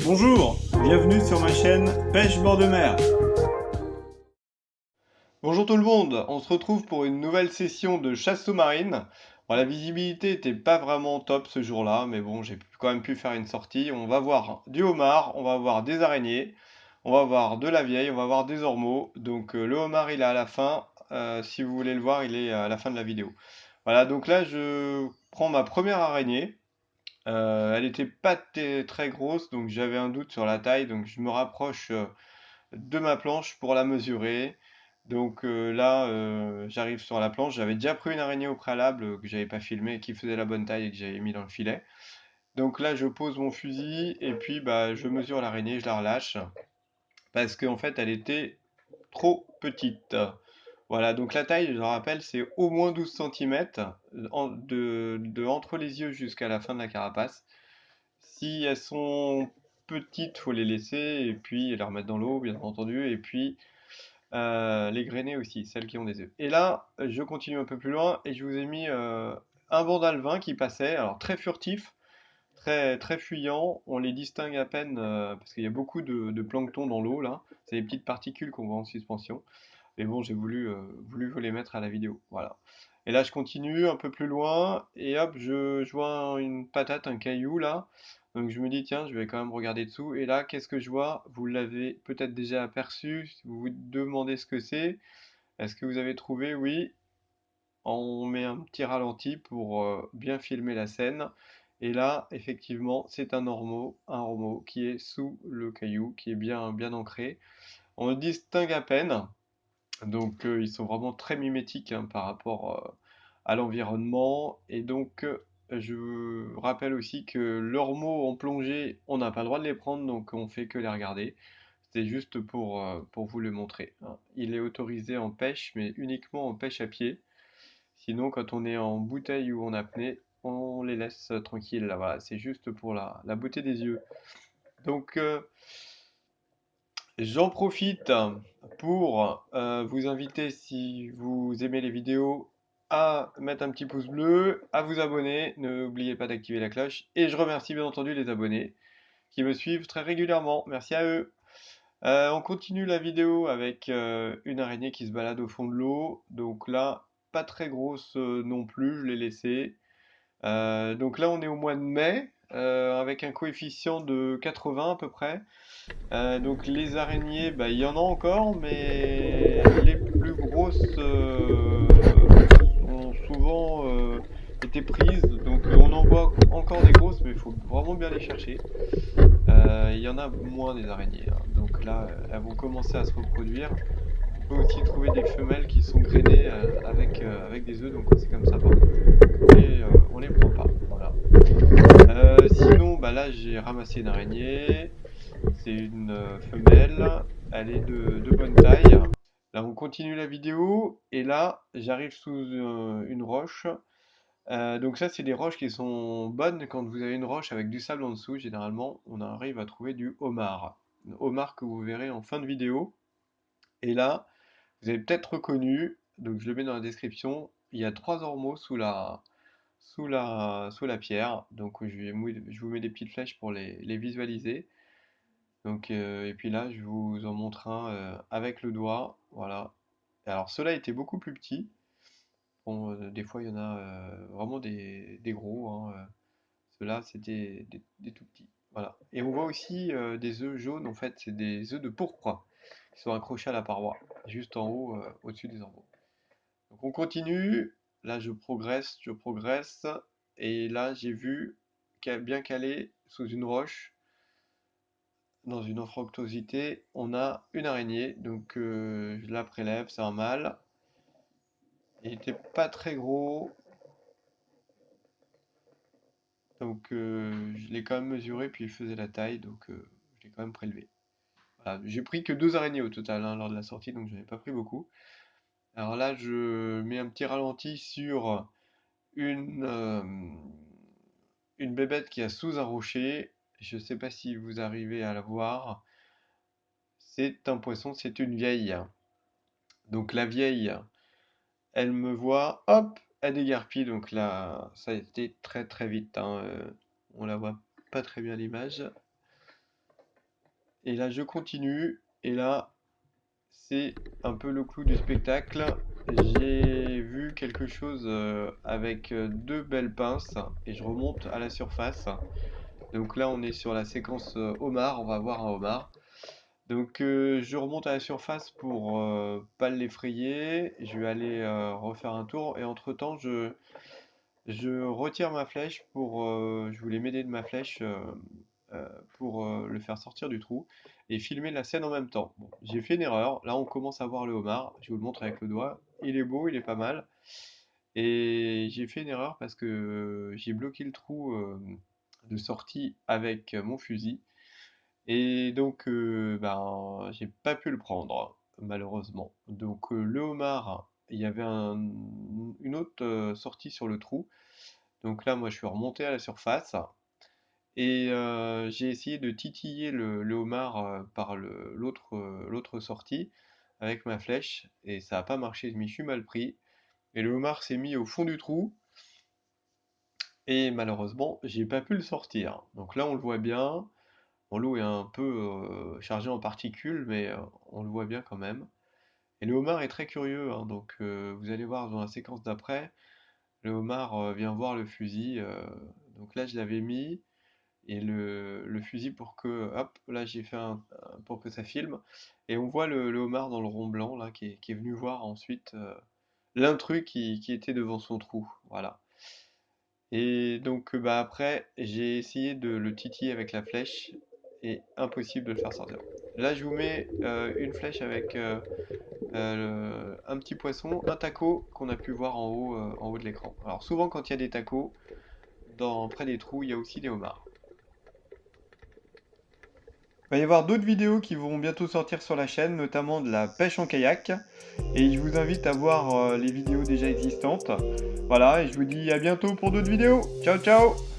Bonjour, bienvenue sur ma chaîne Pêche bord de mer. Bonjour tout le monde, on se retrouve pour une nouvelle session de chasse sous-marine. Bon, la visibilité était pas vraiment top ce jour-là, mais bon, j'ai quand même pu faire une sortie. On va voir du homard, on va voir des araignées, on va voir de la vieille, on va voir des ormeaux. Donc le homard il est à la fin, si vous voulez le voir il est à la fin de la vidéo. Voilà, donc là je prends ma première araignée. Elle était pas très grosse, donc j'avais un doute sur la taille, donc je me rapproche de ma planche pour la mesurer. Donc là, j'arrive sur la planche. J'avais déjà pris une araignée au préalable que j'avais pas filmée, qui faisait la bonne taille et que j'avais mis dans le filet. Donc là, je pose mon fusil et puis bah, je mesure l'araignée, je la relâche parce qu'en fait, elle était trop petite. Voilà, donc la taille, je le rappelle, c'est au moins 12 cm de entre les yeux jusqu'à la fin de la carapace. Si elles sont petites, faut les laisser et puis les remettre dans l'eau, bien entendu, et puis les grainées aussi, celles qui ont des œufs. Et là, je continue un peu plus loin et je vous ai mis un banc d'alevin qui passait, alors très furtif, très, très fuyant. On les distingue à peine parce qu'il y a beaucoup de plancton dans l'eau là. C'est des petites particules qu'on voit en suspension. Et bon, j'ai voulu vous les mettre à la vidéo. Voilà. Et là, je continue un peu plus loin et hop, je vois une patate, un caillou là. Donc je me dis, tiens, je vais quand même regarder dessous. Et là, qu'est-ce que je vois? Vous l'avez peut-être déjà aperçu. Si vous vous demandez ce que c'est, est-ce que vous avez trouvé? Oui. On met un petit ralenti pour bien filmer la scène. Et là, effectivement, c'est un ormeau qui est sous le caillou, qui est bien, bien ancré. On le distingue à peine. Donc ils sont vraiment très mimétiques hein, par rapport à l'environnement. Et donc je rappelle aussi que leurs mots en plongée, on n'a pas le droit de les prendre, donc on fait que les regarder. C'est juste pour vous le montrer, hein. Il est autorisé en pêche, mais uniquement en pêche à pied. Sinon, quand on est en bouteille ou en apnée, on les laisse tranquilles. Là, voilà, c'est juste pour la beauté des yeux. Donc j'en profite pour vous inviter, si vous aimez les vidéos, à mettre un petit pouce bleu, à vous abonner. N'oubliez pas d'activer la cloche. Et je remercie bien entendu les abonnés qui me suivent très régulièrement. Merci à eux. On continue la vidéo avec une araignée qui se balade au fond de l'eau. Donc là, pas très grosse non plus, je l'ai laissée. Donc là, on est au mois de mai, avec un coefficient de 80 à peu près. Donc les araignées, bah, il y en a encore, mais les plus grosses ont souvent été prises. Donc on en voit encore des grosses, mais il faut vraiment bien les chercher. Il y en a moins des araignées, hein. Donc là, elles vont commencer à se reproduire. On peut aussi trouver des femelles qui sont grainées avec des œufs, donc c'est comme ça, par contre. On les prend pas, voilà. Sinon, bah là j'ai ramassé une araignée. C'est une femelle, elle est de bonne taille. Là, on continue la vidéo et là, j'arrive sous une roche. Donc ça, c'est des roches qui sont bonnes quand vous avez une roche avec du sable en dessous. Généralement, on arrive à trouver du homard. Homard que vous verrez en fin de vidéo. Et là, vous avez peut-être reconnu, donc je le mets dans la description, il y a trois ormeaux sous la pierre. Donc je vous mets des petites flèches pour les visualiser. Donc, et puis là, je vous en montre un avec le doigt. Voilà. Alors, ceux-là étaient beaucoup plus petits. Bon, des fois, il y en a vraiment des gros, hein. Ceux-là, c'était des tout petits. Voilà. Et on voit aussi des œufs jaunes. En fait, c'est des œufs de pourpre qui sont accrochés à la paroi, juste en haut, au-dessus des ormeaux. Donc, on continue. Là, je progresse, je progresse. Et là, j'ai vu bien calé sous une roche dans une anfractuosité, on a une araignée, donc je la prélève, c'est un mâle. Il était pas très gros, donc je l'ai quand même mesuré, puis il faisait la taille, donc je l'ai quand même prélevé. Voilà. J'ai pris que deux araignées au total hein, lors de la sortie, donc j'en ai pas pris beaucoup. Alors là, je mets un petit ralenti sur une, euh, une bébête qui est sous un rocher. Je sais pas si vous arrivez à la voir. C'est un poisson, c'est une vieille. Donc la vieille, elle me voit, hop, elle déguerpit, donc là, ça a été très très vite, hein, on la voit pas très bien à l'image. Et là, je continue. Et là, c'est un peu le clou du spectacle. J'ai vu quelque chose avec deux belles pinces et je remonte à la surface. Donc là, on est sur la séquence homard. On va voir un homard. Donc je remonte à la surface pour pas l'effrayer. Je vais aller refaire un tour et entre-temps, je retire ma flèche pour. Je voulais m'aider de ma flèche pour le faire sortir du trou et filmer la scène en même temps. Bon, j'ai fait une erreur. Là, on commence à voir le homard. Je vous le montre avec le doigt. Il est beau, il est pas mal. Et j'ai fait une erreur parce que j'ai bloqué le trou de sortie avec mon fusil. Et donc, ben, j'ai pas pu le prendre, malheureusement. Donc, le homard, il y avait une autre sortie sur le trou. Donc là, moi, je suis remonté à la surface et j'ai essayé de titiller le homard par l'autre sortie avec ma flèche et ça n'a pas marché. Je m'y suis mal pris et le homard s'est mis au fond du trou et malheureusement, j'ai pas pu le sortir. Donc là, on le voit bien. Bon, l'eau est un peu chargée en particules, mais on le voit bien quand même. Et le homard est très curieux, hein, donc vous allez voir dans la séquence d'après, le homard vient voir le fusil. Donc là, je l'avais mis, et le fusil pour que... Hop, là j'ai fait pour que ça filme. Et on voit le homard dans le rond blanc, là, qui est venu voir ensuite l'intrus qui était devant son trou. Voilà. Et donc bah après, j'ai essayé de le titiller avec la flèche et impossible de le faire sortir. Là, je vous mets une flèche avec un petit poisson, un taco qu'on a pu voir en haut de l'écran. Alors souvent quand il y a des tacos, près des trous, il y a aussi des homards. Il va y avoir d'autres vidéos qui vont bientôt sortir sur la chaîne, notamment de la pêche en kayak. Et je vous invite à voir les vidéos déjà existantes. Voilà, et je vous dis à bientôt pour d'autres vidéos. Ciao, ciao!